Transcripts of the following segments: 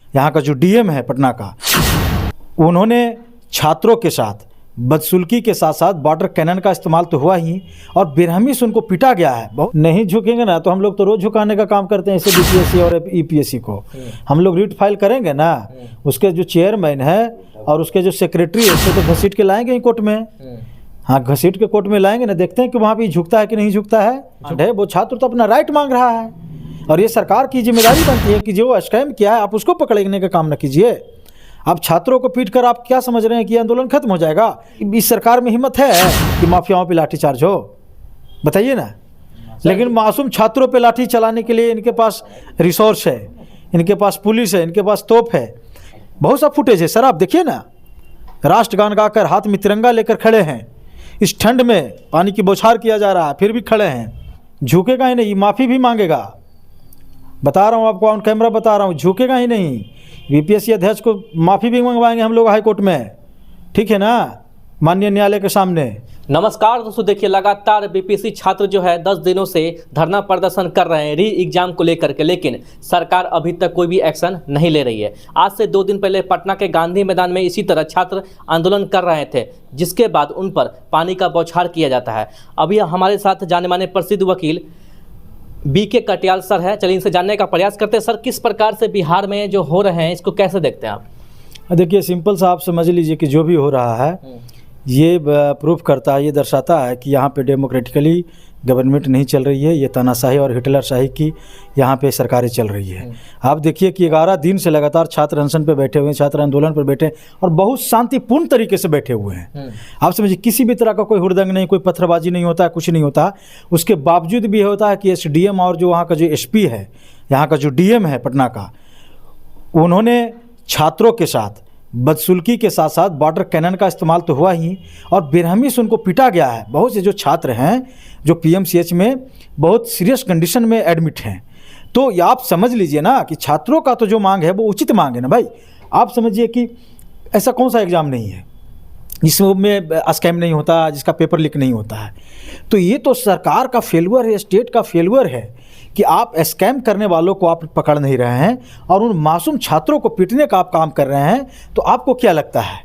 यहाँ का जो डीएम है पटना का, उन्होंने छात्रों के साथ बदसुल्की के साथ साथ वाटर कैनन का इस्तेमाल तो हुआ ही, और बेरहमी से उनको पीटा गया है। बहुत नहीं झुकेंगे ना तो हम लोग तो रोज़ झुकाने का काम करते हैं ऐसे बीपीएससी और ईपीएससी को। हम लोग रीट फाइल करेंगे ना, उसके जो चेयरमैन है और उसके जो सेक्रेटरी है उसको तो घसीट के लाएंगे ही कोर्ट में। हाँ, घसीट के कोर्ट में लाएंगे ना, देखते हैं कि वहाँ भी झुकता है कि नहीं झुकता है। वो छात्र तो अपना राइट मांग रहा है और ये सरकार की जिम्मेदारी बनती है कि जो स्कैम किया है आप उसको पकड़ने का काम न कीजिए। आप छात्रों को पीट कर आप क्या समझ रहे हैं कि आंदोलन खत्म हो जाएगा? इस सरकार में हिम्मत है कि माफियाओं पे लाठीचार्ज हो? बताइए ना। लेकिन मासूम छात्रों पे लाठी चलाने के लिए इनके पास रिसोर्स है, इनके पास पुलिस है, इनके पास तोप है, बहुत सा फुटेज है। सर आप देखिए ना, राष्ट्रगान गाकर हाथ में तिरंगा लेकर खड़े हैं, इस ठंड में पानी की बौछार किया जा रहा है, फिर भी खड़े हैं। झुकेगा ही नहीं, माफ़ी भी मांगेगा। बता रहा हूँ आपको, ऑन कैमरा बता रहा हूँ, झुकेगा ही नहीं। बीपीएससी अध्यक्ष को माफ़ी भी मंगवाएंगे हम लोग हाई कोर्ट में, ठीक है ना, माननीय न्यायालय के सामने। नमस्कार दोस्तों, देखिए लगातार बीपीएससी छात्र जो है 10 दिनों से धरना प्रदर्शन कर रहे हैं री एग्जाम को लेकर के, लेकिन सरकार अभी तक कोई भी एक्शन नहीं ले रही है। आज से 2 दिन पहले पटना के गांधी मैदान में इसी तरह छात्र आंदोलन कर रहे थे, जिसके बाद उन पर पानी का बौछार किया जाता है। अभी हमारे साथ जाने माने प्रसिद्ध वकील बीके कटियाल सर है, चलिए इनसे जानने का प्रयास करते हैं। सर, किस प्रकार से बिहार में जो हो रहे हैं इसको कैसे देखते हैं आप? देखिए सिंपल सा आप समझ लीजिए कि जो भी हो रहा है ये प्रूफ करता है, ये दर्शाता है कि यहाँ पे डेमोक्रेटिकली गवर्नमेंट नहीं चल रही है, ये तानाशाही और हिटलरशाही की यहाँ पे सरकारें चल रही है। आप देखिए कि 11 दिन से लगातार छात्र अनशन पे बैठे हुए हैं, छात्र आंदोलन पर बैठे और बहुत शांतिपूर्ण तरीके से बैठे हुए हैं। आप समझिए किसी भी तरह का कोई हुड़दंग नहीं, कोई पत्थरबाजी नहीं होता है, कुछ नहीं होता। उसके बावजूद भी होता है कि एसडीएम और जो वहाँ का जो एसपी है, यहाँ का जो डीएम है पटना का, उन्होंने छात्रों के साथ बदसुल्की के साथ साथ वाटर कैनन का इस्तेमाल तो हुआ ही, और बेरहमी से उनको पीटा गया है। बहुत से जो छात्र हैं जो पीएमसीएच में बहुत सीरियस कंडीशन में एडमिट हैं। तो ये आप समझ लीजिए ना कि छात्रों का तो जो मांग है वो उचित मांग है ना भाई। आप समझिए कि ऐसा कौन सा एग्ज़ाम नहीं है जिसमें स्कैम नहीं होता, जिसका पेपर लीक नहीं होता है। तो ये तो सरकार का फेलुअर है, स्टेट का फेलुअर है कि आप स्कैम करने वालों को आप पकड़ नहीं रहे हैं और उन मासूम छात्रों को पीटने का आप काम कर रहे हैं। तो आपको क्या लगता है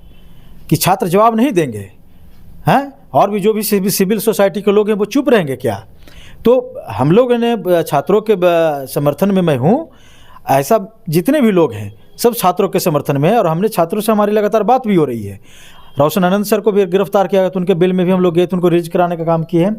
कि छात्र जवाब नहीं देंगे? हैं? और भी जो भी सिविल सोसाइटी के लोग हैं वो चुप रहेंगे क्या? तो हम लोगों ने छात्रों के समर्थन में मैं हूँ, ऐसा जितने भी लोग हैं सब छात्रों के समर्थन में है। और हमने छात्रों से हमारी लगातार बात भी हो रही है। रोशन आनंद सर को भी गिरफ्तार किया गया तो उनके बिल में भी हम लोग गए थे, उनको रिलीज कराने का काम किए हैं।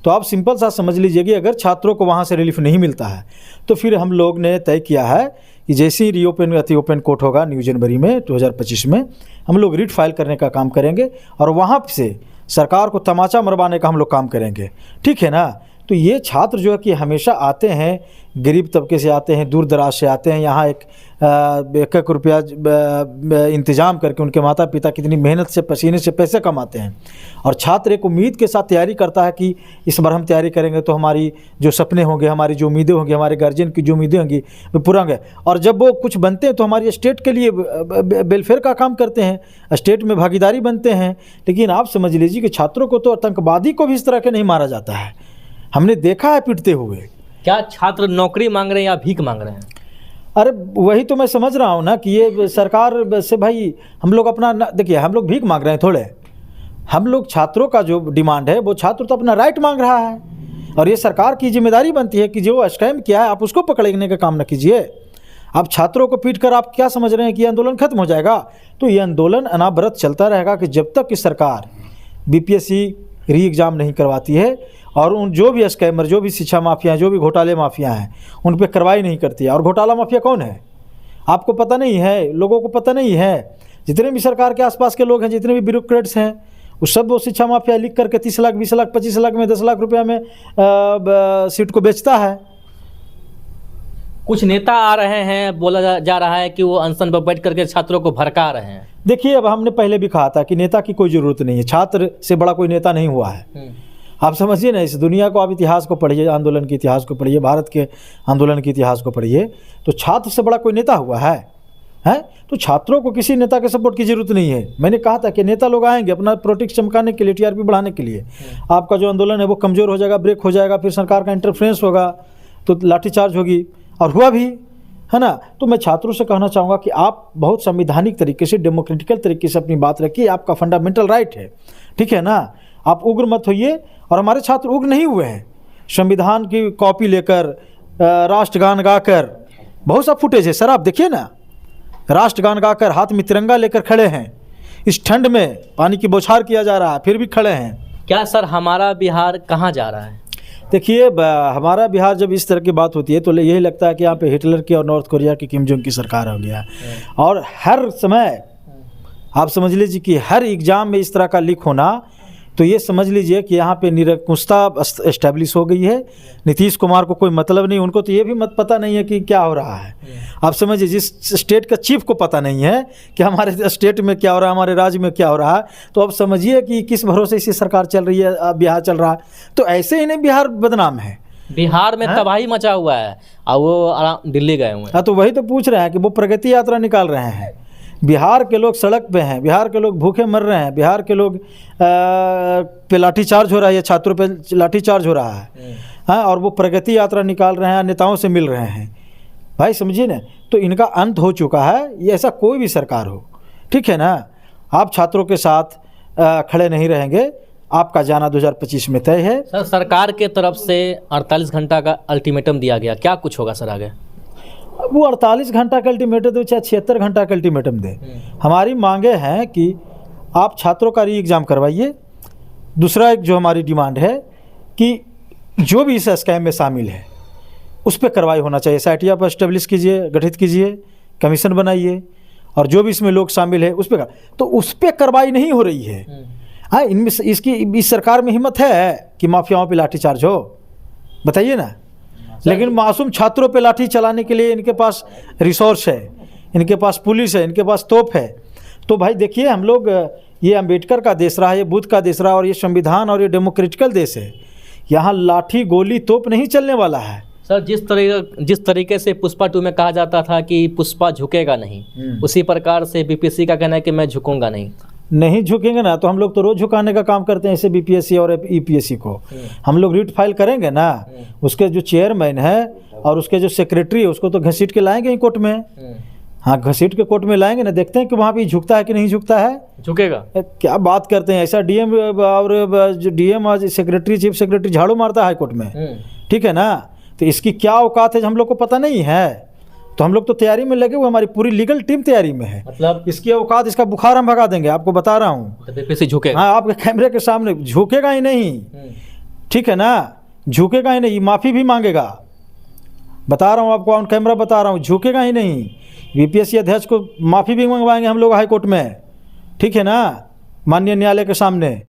तो आप सिंपल सा समझ लीजिए कि अगर छात्रों को वहाँ से रिलीफ नहीं मिलता है तो फिर हम लोग ने तय किया है कि जैसे ही रीओपन ओपन कोर्ट होगा न्यू जनवरी में 2025 में, हम लोग रीट फाइल करने का काम करेंगे और वहाँ से सरकार को तमाचा मरवाने का हम लोग काम करेंगे, ठीक है ना। तो ये छात्र जो है कि हमेशा आते हैं, गरीब तबके से आते हैं, दूर दराज से आते हैं, यहाँ एक रुपया इंतज़ाम करके उनके माता पिता कितनी मेहनत से पसीने से पैसे कमाते हैं। और छात्र एक उम्मीद के साथ तैयारी करता है कि इस बार हम तैयारी करेंगे तो हमारी जो सपने होंगे, हमारी जो उम्मीदें होंगी, हमारे गार्जियन की जो उम्मीदें होंगी वो पूरा होंगे। और जब वो कुछ बनते हैं तो हमारी स्टेट के लिए वेलफेयर का काम करते हैं, स्टेट में भागीदारी बनते हैं। लेकिन आप समझ लीजिए कि छात्रों को तो आतंकवादी को भी इस तरह के नहीं मारा जाता है, हमने देखा है पीटते हुए। क्या छात्र नौकरी मांग रहे हैं या भीख मांग रहे हैं? अरे वही तो मैं समझ रहा हूँ ना कि ये सरकार से भाई हम लोग अपना देखिए, हम लोग भीख मांग रहे हैं थोड़े, हम लोग छात्रों का जो डिमांड है वो छात्र तो अपना राइट मांग रहा है। और ये सरकार की जिम्मेदारी बनती है कि जो स्कैम किया है आप उसको पकड़ने का काम न कीजिए। आप छात्रों को पीट कर आप क्या समझ रहे हैं कि आंदोलन खत्म हो जाएगा? तो ये आंदोलन अनावरत चलता रहेगा कि जब तक कि सरकार बीपीएससी री एग्ज़ाम नहीं करवाती है और उन जो भी स्कैमर, जो भी शिक्षा माफिया, जो भी घोटाले माफिया हैं उन पर कार्रवाई नहीं करती है। और घोटाला माफिया कौन है आपको पता नहीं है, लोगों को पता नहीं है। जितने भी सरकार के आसपास के लोग हैं, जितने भी ब्यूरोक्रेट्स हैं, वो सब वो शिक्षा माफिया लिख करके 30 लाख 20 लाख 25 लाख में 10 लाख रुपया में सीट को बेचता है। कुछ नेता आ रहे हैं, बोला जा रहा है कि वो अनशन पर बैठ करके छात्रों को भड़का रहे हैं। देखिए, अब हमने पहले भी कहा था कि नेता की कोई ज़रूरत नहीं है, छात्र से बड़ा कोई नेता नहीं हुआ है। आप समझिए ना, इस दुनिया को आप इतिहास को पढ़िए, आंदोलन के इतिहास को पढ़िए, भारत के आंदोलन के इतिहास को पढ़िए, तो छात्र से बड़ा कोई नेता हुआ है? तो छात्रों को किसी नेता के सपोर्ट की जरूरत नहीं है। मैंने कहा था कि नेता लोग आएंगे अपना पॉलिटिक्स चमकाने के लिए, टीआरपी बढ़ाने के लिए। आपका जो आंदोलन है वो कमज़ोर हो जाएगा, ब्रेक हो जाएगा, फिर सरकार का इंटरफ्रेंस होगा तो लाठीचार्ज होगी। और हुआ भी, है ना। तो मैं छात्रों से कहना चाहूँगा कि आप बहुत संवैधानिक तरीके से, डेमोक्रेटिकल तरीके से अपनी बात रखिए, आपका फंडामेंटल राइट है, ठीक है ना। आप उग्र मत होइए, और हमारे छात्र उग्र नहीं हुए हैं। संविधान की कॉपी लेकर, राष्ट्रगान गाकर, बहुत सा फुटेज है सर, आप देखिए ना, राष्ट्रगान गाकर हाथ में तिरंगा लेकर खड़े हैं। इस ठंड में पानी की बौछार किया जा रहा है, फिर भी खड़े हैं। क्या सर हमारा बिहार कहाँ जा रहा है? देखिए, हमारा बिहार जब इस तरह की बात होती है तो यही लगता है कि यहाँ पे हिटलर की और नॉर्थ कोरिया की किम जोंग की सरकार हो गया। और हर समय आप समझ लीजिए कि हर एग्ज़ाम में इस तरह का लीक होना, तो ये समझ लीजिए कि यहाँ पे निरंकुशता एस्टेब्लिश हो गई है। नीतीश कुमार को कोई मतलब नहीं, उनको तो ये भी मत पता नहीं है कि क्या हो रहा है। आप समझिए, जिस स्टेट का चीफ को पता नहीं है कि हमारे स्टेट में क्या हो रहा है, हमारे राज्य में क्या हो रहा है, तो अब समझिए कि किस भरोसे से सरकार चल रही है, बिहार चल रहा है। तो ऐसे ही नहीं बिहार बदनाम है। बिहार में तबाही मचा हुआ है और वो दिल्ली गए हुए हैं। हाँ, तो वही तो पूछ रहे हैं कि वो प्रगति यात्रा निकाल रहे हैं। बिहार के लोग सड़क पे हैं, बिहार के लोग भूखे मर रहे हैं, बिहार के लोग पे लाठीचार्ज हो रहा है, छात्रों पे लाठीचार्ज हो रहा है। हाँ, और वो प्रगति यात्रा निकाल रहे हैं, नेताओं से मिल रहे हैं। भाई समझिए ना, तो इनका अंत हो चुका है। ये ऐसा कोई भी सरकार हो, ठीक है ना, आप छात्रों के साथ खड़े नहीं रहेंगे, आपका जाना 2025 में तय है। सर सरकार के तरफ से 48 घंटा का अल्टीमेटम दिया गया, क्या कुछ होगा सर आगे? वो 48 घंटा का अल्टीमेटम दे चाहे 76 घंटा का अल्टीमेटम दे, हमारी मांगे हैं कि आप छात्रों का री एग्ज़ाम करवाइए। दूसरा एक जो हमारी डिमांड है कि जो भी इस स्कैम में शामिल है उस पर कार्रवाई होना चाहिए। SIT आप एस्टेब्लिश कीजिए, गठित कीजिए, कमीशन बनाइए, और जो भी इसमें लोग शामिल है उस पर, तो उस पर कार्रवाई नहीं हो रही है। हाँ, इनमें इस सरकार में हिम्मत है कि माफियाओं पे लाठीचार्ज हो? बताइए ना। लेकिन मासूम छात्रों पे लाठी चलाने के लिए इनके पास रिसोर्स है, इनके पास पुलिस है, इनके पास तोप है। तो भाई देखिए, हम लोग, ये अम्बेडकर का देश रहा, ये बुद्ध का देश रहा, और ये संविधान और ये डेमोक्रेटिकल देश है। यहाँ लाठी गोली तोप नहीं चलने वाला है। सर जिस तरीके से पुष्पा 2 में कहा जाता था कि पुष्पा झुकेगा नहीं, उसी प्रकार से BPSC का कहना है कि मैं झुकूंगा नहीं झुकेंगे ना, तो हम लोग तो रोज़ झुकाने का काम करते हैं ऐसे BPSC और EPSC को। हम लोग रिट फाइल करेंगे ना, उसके जो चेयरमैन है और उसके जो सेक्रेटरी है उसको तो घसीट के लाएंगे ही कोर्ट में। हाँ, घसीट के कोर्ट में लाएंगे ना, देखते हैं कि वहाँ पे झुकता है कि नहीं झुकता है। झुकेगा? क्या बात करते हैं, ऐसा DM और जो DM और सेक्रेटरी, चीफ सेक्रेटरी झाड़ू मारता है हाईकोर्ट में, ठीक है ना। तो इसकी क्या औकात है हम लोग को पता नहीं है, तो हम लोग तो तैयारी में लगे हुए, हमारी पूरी लीगल टीम तैयारी में है। मतलब इसकी औकात, इसका बुखार हम भगा देंगे, आपको बता रहा हूँ। तो BPSC झुकेगा? हाँ, आपके कैमरे के सामने झुकेगा ही नहीं, ठीक है ना, झुकेगा ही नहीं, माफ़ी भी मांगेगा, बता रहा हूँ आपको, ऑन कैमरा बता रहा हूँ, झुकेगा ही नहीं। BPSC अध्यक्ष को माफ़ी भी मंगवाएंगे हम लोग हाई कोर्ट में, ठीक है ना, माननीय न्यायालय के सामने।